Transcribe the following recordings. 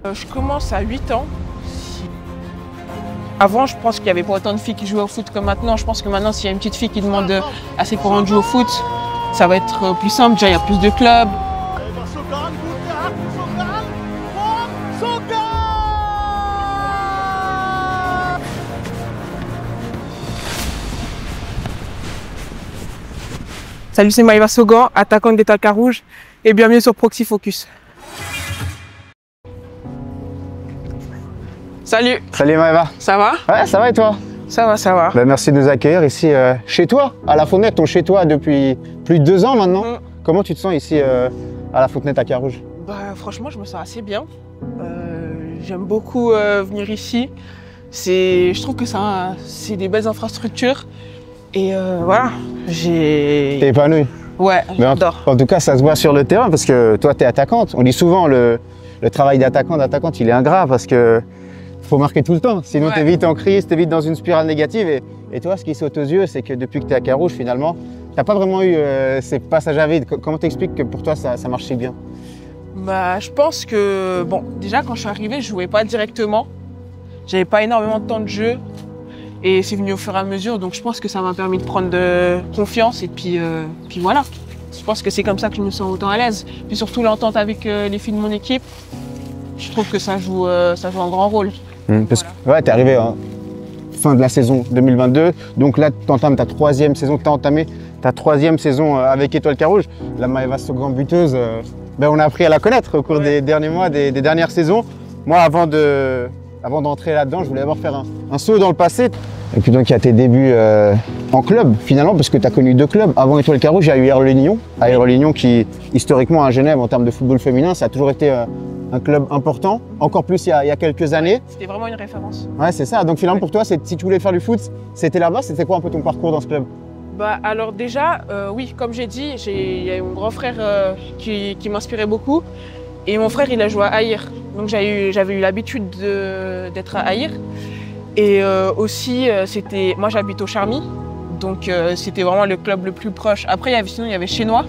Je commence à 8 ans. Avant, je pense qu'il n'y avait pas autant de filles qui jouaient au foot que maintenant. Je pense que maintenant, s'il y a une petite fille qui demande à ses parents de jouer au foot, ça va être plus simple. Déjà, il y a plus de clubs. Salut, c'est Maëva Sogan, attaquante d'Étoile Carouge, et bienvenue sur Proxy Focus. Salut. Salut Maëva. Ça va? Ouais, ça va et toi? Ça va, ça va. Ben, merci de nous accueillir ici chez toi, à La Fontenette, ton chez toi depuis plus de 2 ans maintenant. Comment tu te sens ici à La Fontenette à Carouge? Franchement, je me sens assez bien. J'aime beaucoup venir ici. Je trouve que c'est des belles infrastructures. Et voilà, T'es épanouie? Ouais, j'adore. En tout cas, ça se voit sur le terrain parce que toi, t'es attaquante. On dit souvent le travail d'attaquante, il est ingrat parce que faut marquer tout le temps. Sinon, t'es vite en crise, t'es vite dans une spirale négative. Et toi, ce qui saute aux yeux, c'est que depuis que t'es à Carouge, finalement, t'as pas vraiment eu ces passages à vide. Comment t'expliques que pour toi, ça marche si bien? Je pense que, bon, déjà, quand je suis arrivée, je jouais pas directement. J'avais pas énormément de temps de jeu. Et c'est venu au fur et à mesure, donc je pense que ça m'a permis de prendre de confiance et puis voilà. Je pense que c'est comme ça que je me sens autant à l'aise. Puis surtout l'entente avec les filles de mon équipe, je trouve que ça joue un grand rôle. Parce que ouais, t'es arrivé en fin de la saison 2022, donc là tu entames ta 3e saison, t'as entamé ta 3e saison avec Étoile Carouge. La Maëva Sogan buteuse, on a appris à la connaître au cours des derniers mois, des dernières saisons. Moi, avant d'entrer là-dedans, je voulais d'abord faire un saut dans le passé. Et puis donc il y a tes débuts en club finalement, parce que tu as connu 2 clubs. Avant Étoile Carouge, il y a eu Aérolignon. Aérolignon qui, historiquement à Genève, en termes de football féminin, ça a toujours été un club important. Encore plus il y a quelques années. C'était vraiment une référence. Ouais, c'est ça. Donc finalement pour toi, si tu voulais faire du foot, c'était là-bas. C'était quoi un peu ton parcours dans ce club? Alors déjà, oui, comme j'ai dit, il y a mon grand frère qui m'inspirait beaucoup. Et mon frère, il a joué à Aïr. Donc j'avais eu l'habitude d'être à Aïr. Et aussi, moi j'habite au Charmy, donc c'était vraiment le club le plus proche. Après, sinon il y avait Chénois,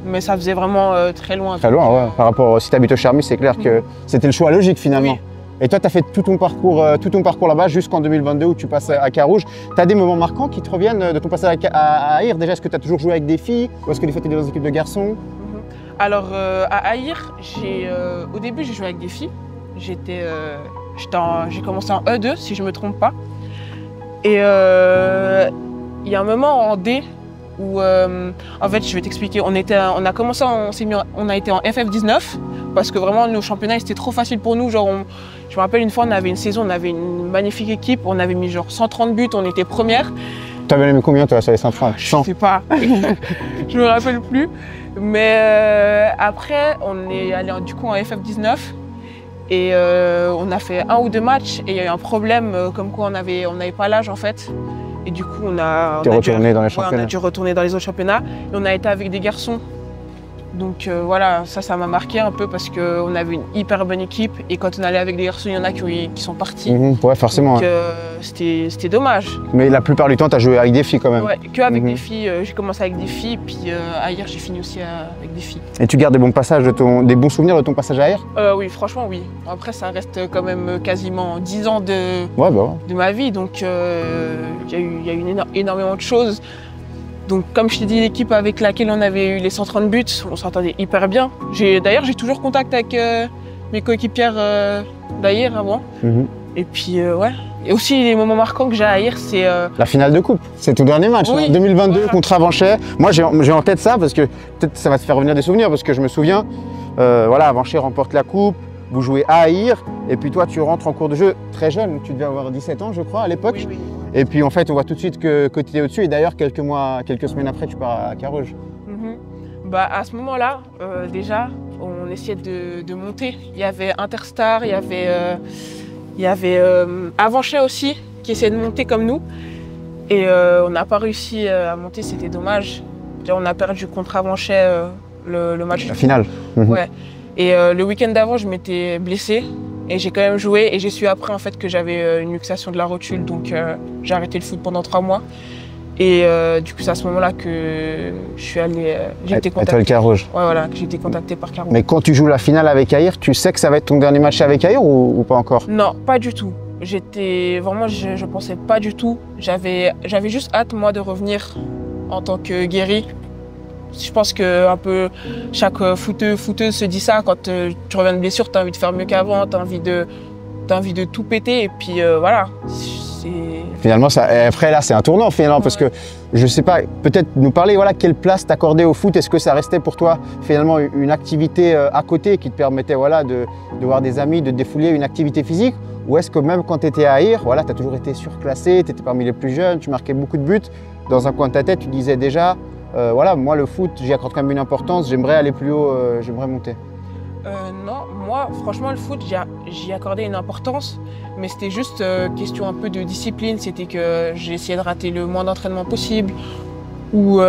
mais ça faisait vraiment très loin. Très loin, ouais. Par rapport, si tu habites au Charmy, c'est clair que c'était le choix logique finalement. Oui. Et toi, tu as fait tout ton parcours là-bas jusqu'en 2022 où tu passes à Carouge. Tu as des moments marquants qui te reviennent de ton passage à Aïr? Déjà, est-ce que tu as toujours joué avec des filles ou est-ce que des fois tu es dans des équipes de garçons? Alors à Aïr, au début j'ai joué avec des filles. J'ai commencé en E2 si je ne me trompe pas. Et il y a un moment en D où, en fait je vais t'expliquer, on a été en FF19 parce que vraiment nos championnats c'était trop facile pour nous. Genre je me rappelle une fois on avait une saison, on avait une magnifique équipe, on avait mis genre 130 buts, on était première. Tu avais mis combien toi sur les 130? Je sais pas, je me rappelle plus. Mais après on est allé du coup en FF19. Et on a fait 1 ou 2 matchs et il y a eu un problème comme quoi on n'avait pas l'âge en fait. Et du coup on a dû retourner dans les autres championnats et on a été avec des garçons. Donc voilà, ça m'a marqué un peu parce qu'on avait une hyper bonne équipe et quand on allait avec des garçons, il y en a qui sont partis. Ouais, forcément. Donc c'était dommage. Mais la plupart du temps, tu as joué avec des filles quand même? Ouais, qu'avec des filles. J'ai commencé avec des filles, puis à Aïr, j'ai fini aussi avec des filles. Et tu gardes des bons passages, des bons souvenirs de ton passage à Aïr? Oui, franchement, oui. Après, ça reste quand même quasiment 10 ans de ma vie, donc il y a eu énormément de choses. Donc comme je t'ai dit, l'équipe avec laquelle on avait eu les 130 buts, on s'entendait hyper bien. D'ailleurs, j'ai toujours contact avec mes coéquipières d'Aïr avant. Et puis ouais. Et aussi les moments marquants que j'ai à Aïr, c'est... La finale de coupe, c'est ton dernier match, oui. 2022 contre Avenchais. Moi j'ai en tête ça parce que peut-être ça va te faire revenir des souvenirs parce que je me souviens, Avenchais remporte la coupe, vous jouez à Aïr et puis toi tu rentres en cours de jeu très jeune, tu devais avoir 17 ans je crois à l'époque. Oui. Et puis en fait on voit tout de suite que tu es au-dessus et d'ailleurs quelques semaines après tu pars à Carouge. À ce moment-là, déjà on essayait de monter. Il y avait Interstar, il y avait Avenchais aussi qui essayait de monter comme nous. Et on n'a pas réussi à monter, c'était dommage. On a perdu contre Avenchais le match. La finale. Ouais. Et le week-end d'avant, je m'étais blessée et j'ai quand même joué. Et j'ai su après en fait que j'avais une luxation de la rotule, donc j'ai arrêté le foot pendant 3 mois. Et du coup, c'est à ce moment-là que je suis allée. J'ai été Étoile Carouge. Ouais, voilà, que j'ai été contactée par Carouge. Mais quand tu joues la finale avec Aïr, tu sais que ça va être ton dernier match avec Aïr ou pas encore? Non, pas du tout. J'étais vraiment, je pensais pas du tout. J'avais juste hâte, moi, de revenir en tant que guéri. Je pense que un peu chaque footeuse se dit ça quand tu reviens de blessure, tu as envie de faire mieux qu'avant, tu as envie de tout péter et puis voilà. Finalement, ça, après là, c'est un tournant finalement, parce que je sais pas, peut-être nous parler, voilà, quelle place t'accordais au foot. Est-ce que ça restait pour toi finalement une activité à côté qui te permettait, voilà, de voir des amis, de te défouler, une activité physique? Ou est-ce que même quand tu étais à Aïr, voilà, tu as toujours été surclassé, tu étais parmi les plus jeunes, tu marquais beaucoup de buts, dans un coin de ta tête, tu disais déjà, voilà, moi le foot, j'y accorde quand même une importance, j'aimerais aller plus haut, j'aimerais monter? Non, moi, franchement, le foot, j'y accordais une importance, mais c'était juste question un peu de discipline. C'était que j'ai essayé de rater le moins d'entraînement possible. Ou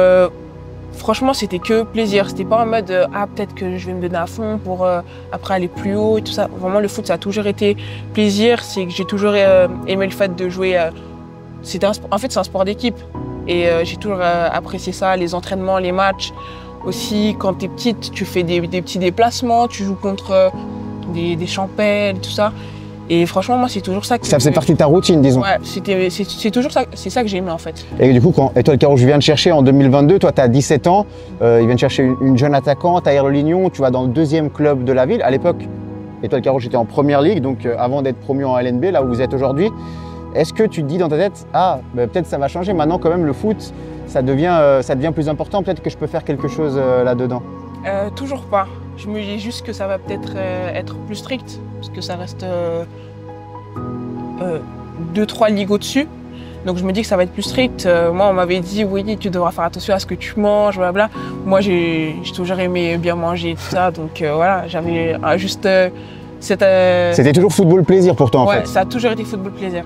franchement, c'était que plaisir. C'était pas en mode ah, peut-être que je vais me donner à fond pour après aller plus haut et tout ça. Vraiment, le foot, ça a toujours été plaisir. C'est que j'ai toujours aimé le fait de jouer. En fait, c'est un sport d'équipe. Et j'ai toujours apprécié ça, les entraînements, les matchs. Aussi, quand tu es petite, tu fais des petits déplacements, tu joues contre des champelles, tout ça. Et franchement, moi, c'est toujours ça que... Ça faisait partie de ta routine, disons. Ouais, c'est toujours ça, c'est ça que j'aimais en fait. Et du coup, quand Étoile Carouge vient te chercher en 2022, toi, tu as 17 ans, ils viennent chercher une jeune attaquante, Aïr Le Lignon, tu vas dans le deuxième club de la ville. À l'époque, Étoile Carouge était en première ligue, donc avant d'être promu en LNB, là où vous êtes aujourd'hui. Est-ce que tu te dis dans ta tête, ah, bah, peut-être ça va changer, maintenant quand même le foot, ça devient plus important, peut-être que je peux faire quelque chose là-dedans? Toujours pas. Je me dis juste que ça va peut-être être plus strict, parce que ça reste 2-3 ligues au-dessus. Donc je me dis que ça va être plus strict. Moi, on m'avait dit, oui, tu devras faire attention à ce que tu manges, blablabla. Moi, j'ai toujours aimé bien manger et tout ça, donc voilà, j'avais juste C'était toujours football plaisir pour toi, en fait? Ouais, ça a toujours été football plaisir.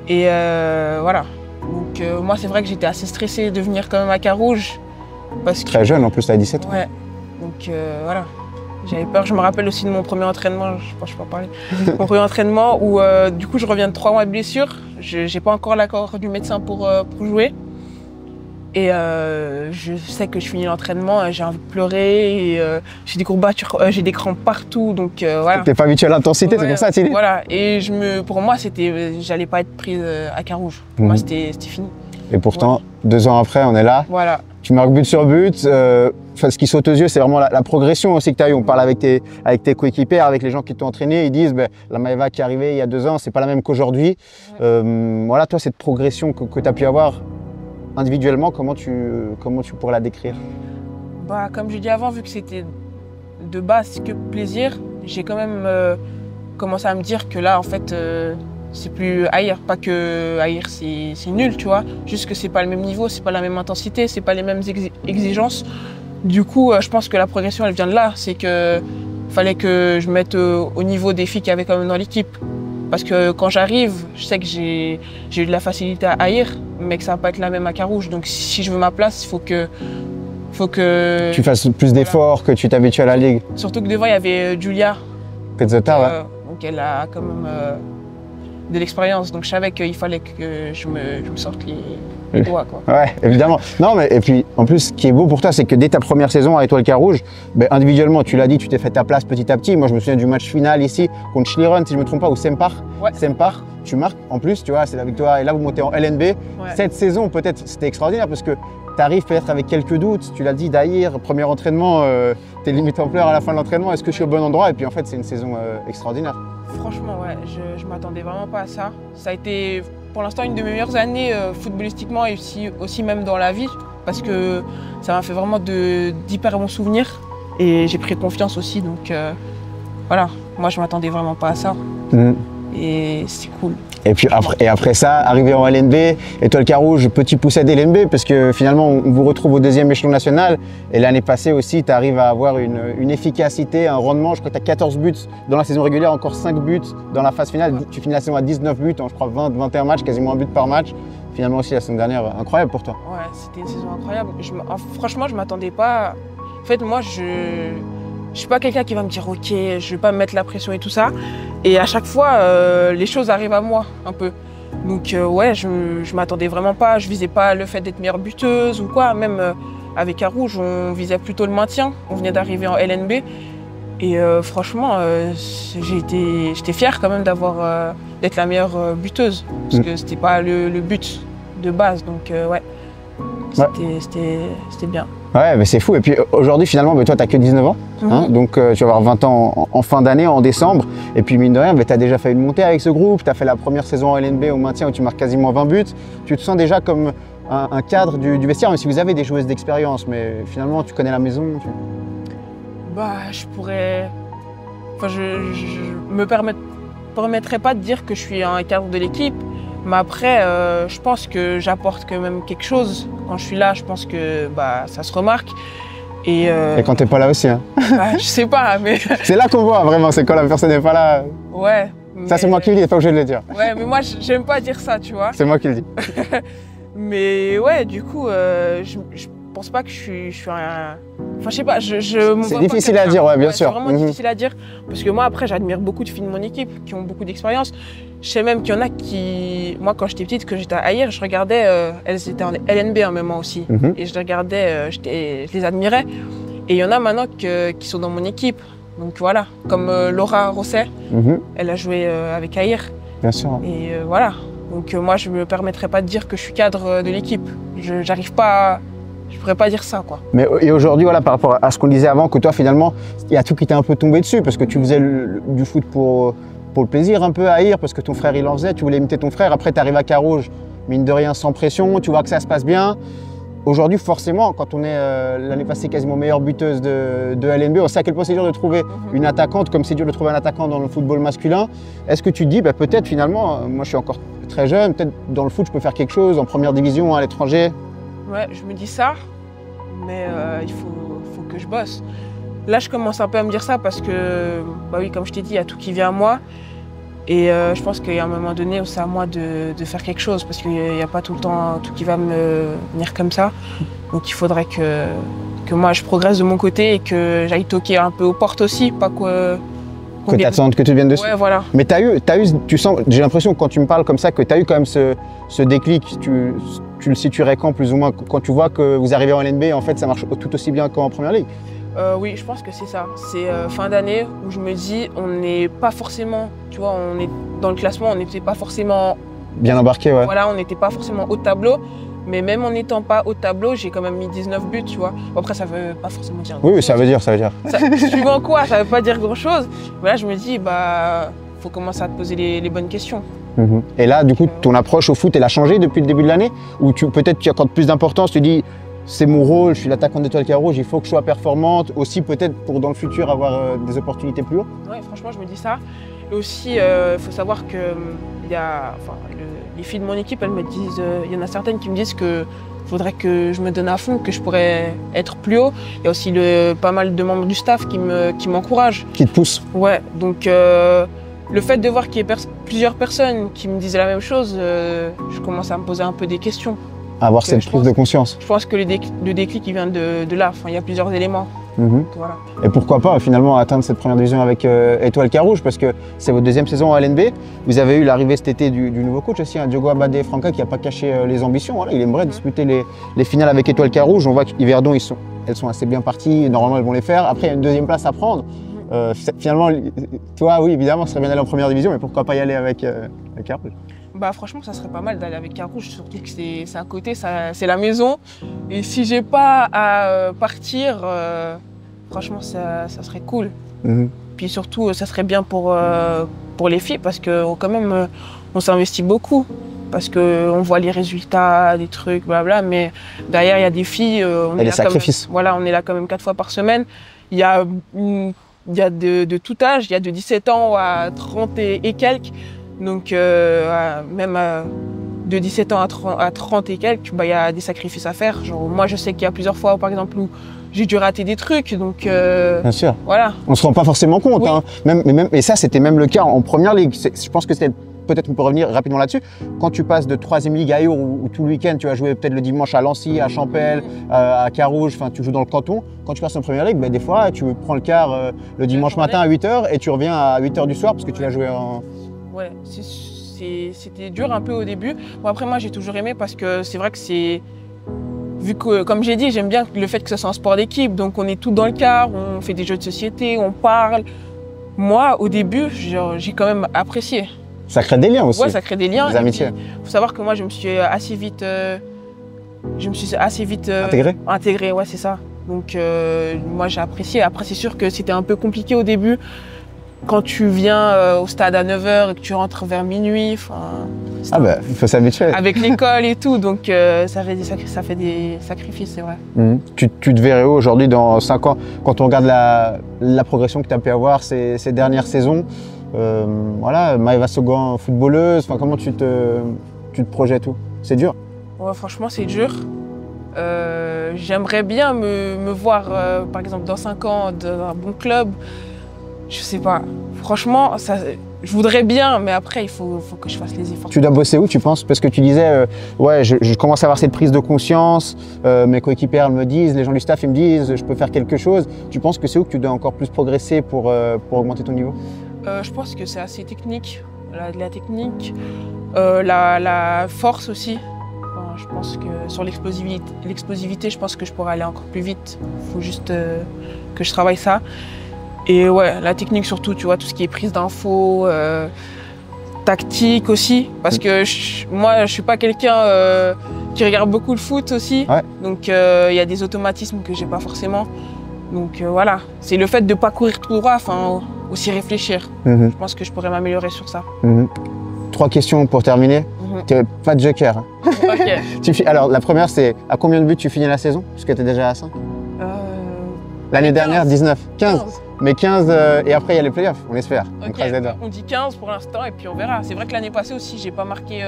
Et voilà. Donc moi, c'est vrai que j'étais assez stressée de venir quand même à Carouge. Parce que... Très jeune, en plus, tu as 17 ans. Ouais. Donc voilà. J'avais peur. Je me rappelle aussi de mon premier entraînement, je pense que je peux en parler. Mon premier entraînement où du coup je reviens de 3 mois de blessure. Je n'ai pas encore l'accord du médecin pour jouer. Et je sais que je finis l'entraînement, j'ai envie de pleurer, et, j'ai des courbatures, j'ai des crampes partout, donc voilà. T'es pas habitué à l'intensité, ouais, c'est pour ça, Tilly? Voilà, et pour moi, j'allais pas être prise à Carouge. Pour moi, c'était fini. Et pourtant, ouais, 2 ans après, on est là. Voilà. Tu marques but sur but. Ce qui saute aux yeux, c'est vraiment la progression aussi que tu as eu. On parle avec tes coéquipiers, avec les gens qui t'ont entraîné. Ils disent la Maeva qui est arrivée il y a 2 ans, c'est pas la même qu'aujourd'hui. Ouais. Voilà, toi, cette progression que tu as pu avoir individuellement, comment tu pourrais la décrire? Bah, comme je dis avant, vu que c'était de base que plaisir, j'ai quand même commencé à me dire que là, en fait, c'est plus Aïr. Pas que Aïr, c'est nul, tu vois. Juste que c'est pas le même niveau, c'est pas la même intensité, c'est pas les mêmes exigences. Du coup, je pense que la progression, elle vient de là. C'est que fallait que je mette au niveau des filles qu'il y avait quand même dans l'équipe. Parce que quand j'arrive, je sais que j'ai eu de la facilité à Aïr, mais que ça va pas être la même à Carouge. Donc si je veux ma place, il faut que tu fasses plus d'efforts, que tu t'habitues à la ligue. Surtout que devant, il y avait Julia. Pezzetta, ouais. Donc elle a quand même de l'expérience. Donc je savais qu'il fallait que je me sorte les doigts, quoi. Ouais, évidemment. Non, mais et puis en plus, ce qui est beau pour toi, c'est que dès ta première saison à Étoile Carouge, individuellement, tu l'as dit, tu t'es fait ta place petit à petit. Moi, je me souviens du match final ici contre Schlieren, si je ne me trompe pas, ou Sempach. Ouais. Sempach, tu marques. En plus, tu vois, c'est la victoire. Et là, vous montez en LNB. Ouais. Cette saison, peut-être, c'était extraordinaire parce que tu arrives peut-être avec quelques doutes. Tu l'as dit, d'Aïr, premier entraînement, tu es limite en pleurs à la fin de l'entraînement. Est-ce que je suis au bon endroit? Et puis en fait, c'est une saison extraordinaire. Franchement, ouais, je ne m'attendais vraiment pas à ça. Ça a été pour l'instant une de mes meilleures années footballistiquement et aussi même dans la vie, parce que ça m'a fait vraiment d'hyper bons souvenirs et j'ai pris confiance aussi. Donc voilà, moi je ne m'attendais vraiment pas à ça. Et c'est cool. Et puis après ça, arrivé en LNB, Étoile Carouge, petit pousset d'LNB, parce que finalement on vous retrouve au 2e échelon national. Et l'année passée aussi, tu arrives à avoir une efficacité, un rendement. Je crois que tu as 14 buts dans la saison régulière, encore 5 buts dans la phase finale. Tu finis la saison à 19 buts, en, je crois 20-21 matchs, quasiment un but par match. Finalement aussi la saison dernière, incroyable pour toi. Ouais, c'était une saison incroyable. Franchement, je ne m'attendais pas. En fait, moi, je ne suis pas quelqu'un qui va me dire ok, je vais pas me mettre la pression et tout ça. Et à chaque fois, les choses arrivent à moi un peu. Donc ouais, je m'attendais vraiment pas, je visais pas le fait d'être meilleure buteuse ou quoi. Même avec Carouge, on visait plutôt le maintien. On venait d'arriver en LNB. Et franchement, j'étais fière quand même d'être la meilleure buteuse. Parce que c'était pas le but de base. Donc ouais, c'était bien. Ouais, mais c'est fou. Et puis aujourd'hui, finalement, toi, tu n'as que 19 ans. Hein, donc tu vas avoir 20 ans en fin d'année, en décembre. Et puis mine de rien, tu as déjà fait une montée avec ce groupe. Tu as fait la première saison en LNB au maintien où tu marques quasiment 20 buts. Tu te sens déjà comme un cadre du vestiaire, même si vous avez des joueuses d'expérience. Mais finalement, tu connais la maison. Bah, je pourrais... Enfin, je me permettrais pas de dire que je suis un cadre de l'équipe. Mais après, je pense que j'apporte quand même quelque chose. Quand je suis là, je pense que ça se remarque. Et quand t'es pas là aussi, hein. Je sais pas, mais... C'est là qu'on voit vraiment, c'est quand la personne n'est pas là. Ouais. Ça, c'est moi qui le dis, t'es pas obligé de le dire. Ouais, mais moi, j'aime pas dire ça, tu vois. C'est moi qui le dis. Mais ouais, du coup, je pense pas que je suis un... Enfin, je sais pas, c'est difficile à dire, ouais, bien sûr. C'est vraiment difficile à dire. Parce que moi, après, j'admire beaucoup de filles de mon équipe qui ont beaucoup d'expérience. Je sais même qu'il y en a qui... Moi, quand j'étais petite, que j'étais à Aïr, je regardais... elles étaient en LNB en même moment aussi. Et je regardais, je les admirais. Et il y en a maintenant qui sont dans mon équipe. Donc voilà, comme Laura Rosset, elle a joué avec Aïr. Bien sûr. Et voilà. Donc moi, je me permettrais pas de dire que je suis cadre de l'équipe. J'arrive pas... Je pourrais pas dire ça, quoi. Mais et aujourd'hui, voilà, par rapport à ce qu'on disait avant, que toi, finalement, il y a tout qui t'est un peu tombé dessus, parce que tu faisais du foot pour le plaisir, un peu à Aïr, parce que ton frère, il en faisait, tu voulais imiter ton frère. Après, tu arrives à Carouge, mine de rien, sans pression, tu vois que ça se passe bien. Aujourd'hui, forcément, quand on est l'année passée quasiment meilleure buteuse de LNB, on sait à quel point c'est dur de trouver une attaquante, comme c'est dur de trouver un attaquant dans le football masculin. Est-ce que tu te dis, peut-être finalement, moi je suis encore très jeune, peut-être dans le foot, je peux faire quelque chose en première division, à l'étranger? Ouais, je me dis ça, mais il faut que je bosse. Là, je commence un peu à me dire ça parce que, oui, comme je t'ai dit, il y a tout qui vient à moi. Et je pense qu'il y a un moment donné où c'est à moi de faire quelque chose parce qu'il n'y a pas tout le temps tout qui va me venir comme ça. Donc il faudrait que moi, je progresse de mon côté et que j'aille toquer un peu aux portes aussi, pas que tu attendes que tu viennes dessus. Ouais, voilà. Mais tu sens, j'ai l'impression que quand tu me parles comme ça, que tu as eu quand même ce déclic. Tu le situerais quand, plus ou moins, quand tu vois que vous arrivez en LNB, en fait, ça marche tout aussi bien qu'en Première Ligue? Oui, je pense que c'est ça. C'est fin d'année où je me dis, on n'est pas forcément, tu vois, on est dans le classement, on n'était pas forcément... Bien embarqué, ouais. Voilà, on n'était pas forcément haut de tableau. Mais même en n'étant pas haut de tableau, j'ai quand même mis 19 buts, tu vois. Après, ça veut pas forcément dire... Oui, ça veut dire. Suivant quoi, ça veut pas dire grand-chose. Mais là, je me dis, faut commencer à te poser les bonnes questions. Et là, du coup, ton approche au foot, elle a changé depuis le début de l'année? Ou peut-être tu accordes plus d'importance, tu dis, c'est mon rôle, je suis l'attaquant d'Étoile Carouge, il faut que je sois performante, aussi peut-être pour dans le futur avoir des opportunités plus hautes? Ouais, franchement, je me dis ça. Et aussi, il faut savoir que les filles de mon équipe, elles me disent, il y en a certaines qui me disent que faudrait que je me donne à fond, que je pourrais être plus haut. Il y a aussi pas mal de membres du staff qui m'encouragent. Qui te poussent? Ouais, donc le fait de voir qu'il y a plusieurs personnes qui me disent la même chose, je commence à me poser un peu des questions. Avoir cette prise de conscience. Je pense que le déclic il vient de là. Enfin, il y a plusieurs éléments. Voilà. Et pourquoi pas finalement atteindre cette première division avec Étoile Carouge, parce que c'est votre deuxième saison à LNB. Vous avez eu l'arrivée cet été du nouveau coach aussi, Diogo Abadé Franca, qui n'a pas caché les ambitions. Voilà, il aimerait disputer les finales avec Étoile Carouge. On voit qu'Yverdon, elles sont assez bien parties. Normalement, elles vont les faire. Après, il y a une deuxième place à prendre. Finalement, toi, oui, évidemment, ce serait bien d'aller en première division, mais pourquoi pas y aller avec Carouge? Franchement, ça serait pas mal d'aller avec Carouge, surtout que c'est à côté, c'est la maison. Et si j'ai pas à partir, franchement, ça serait cool. Puis surtout, ça serait bien pour les filles parce que quand même, on s'investit beaucoup. Parce qu'on voit les résultats, des trucs, blabla, mais derrière, il y a des filles. Et les sacrifices. Voilà, on est là quand même 4 fois par semaine. Il y a de tout âge, il y a de 17 ans à 30 et quelques. Donc, même de 17 ans à 30 et quelques, il y a des sacrifices à faire. Genre, moi, je sais qu'il y a plusieurs fois, par exemple, où j'ai dû rater des trucs. Donc, bien sûr. Voilà. On ne se rend pas forcément compte. Oui. Hein. Et ça, c'était même le cas en Première Ligue. Je pense que c'était... Peut-être on peut revenir rapidement là-dessus. Quand tu passes de 3e Ligue à Aïr, où tout le week-end tu vas jouer peut-être le dimanche à Lancy, à Champel, à Carouge, enfin tu joues dans le canton. Quand tu passes en Première Ligue, des fois tu prends le car le dimanche matin à 8 h et tu reviens à 8 h du soir parce que tu vas jouer en... Ouais, c'est c'était dur un peu au début. Bon, après, moi, j'ai toujours aimé parce que c'est vrai que c'est... Vu que, comme j'ai dit, j'aime bien le fait que ce soit un sport d'équipe. Donc, on est tous dans le car, on fait des jeux de société, on parle. Moi, au début, j'ai quand même apprécié. Ça crée des liens aussi. Ouais, ça crée des liens. Des amitiés. Il faut savoir que moi, je me suis assez vite intégré, ouais, c'est ça. Donc, moi, j'ai apprécié. Après, c'est sûr que c'était un peu compliqué au début. Quand tu viens au stade à 9h et que tu rentres vers minuit, ah bah, il faut s'habituer. Avec l'école et tout, donc ça fait des sacrifices, c'est vrai. Tu te verrais où aujourd'hui dans 5 ans, quand on regarde la progression que tu as pu avoir ces dernières saisons, voilà, Maëva Saugan, footballeuse, comment tu te projettes où? C'est dur? Ouais, franchement, c'est dur. J'aimerais bien me voir, par exemple, dans 5 ans, dans un bon club. Je sais pas. Franchement, je voudrais bien, mais après, il faut que je fasse les efforts. Tu dois bosser où, tu penses? Parce que tu disais, ouais, je commence à avoir cette prise de conscience, mes coéquipiers me disent, les gens du staff ils me disent, je peux faire quelque chose. Tu penses que c'est où que tu dois encore plus progresser pour augmenter ton niveau? Je pense que c'est assez technique, la technique, la force aussi. Enfin, je pense que sur l'explosivité, je pense que je pourrais aller encore plus vite. Il faut juste que je travaille ça. Et ouais, la technique surtout, tu vois, tout ce qui est prise d'infos, tactique aussi. Parce que moi, je suis pas quelqu'un qui regarde beaucoup le foot aussi. Ouais. Donc, il y a des automatismes que j'ai pas forcément. Donc, voilà. C'est le fait de pas courir tout droit, enfin, aussi réfléchir. Je pense que je pourrais m'améliorer sur ça. 3 questions pour terminer. Pas de joker. Hein. Ok. Alors, la première, c'est à combien de buts tu finis la saison? Parce que tu es déjà à 5. L'année dernière, 19. 15. Mais 15, et après il y a les playoffs, on espère. Okay. On dit 15 pour l'instant et puis on verra. C'est vrai que l'année passée aussi, j'ai pas marqué.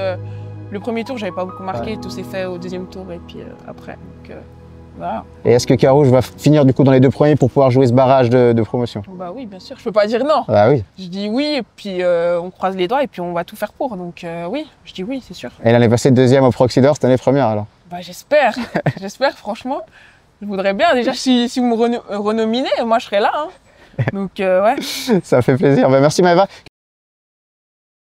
Le premier tour, j'avais pas beaucoup marqué. Ouais. Tout s'est fait au deuxième tour et puis après. Donc, voilà. Et est-ce que Carouge va finir du coup dans les 2 premiers pour pouvoir jouer ce barrage de promotion? Bah oui, bien sûr. Je peux pas dire non. Bah oui. Je dis oui et puis on croise les doigts et puis on va tout faire pour. Donc oui, je dis oui, c'est sûr. Et l'année passée, 2e au Proxy d'Or, cette année première alors? Bah j'espère. J'espère franchement. Je voudrais bien. Déjà, si vous me renominez, moi je serai là. Hein. Donc ouais. Ça fait plaisir. Bah, merci Maëva.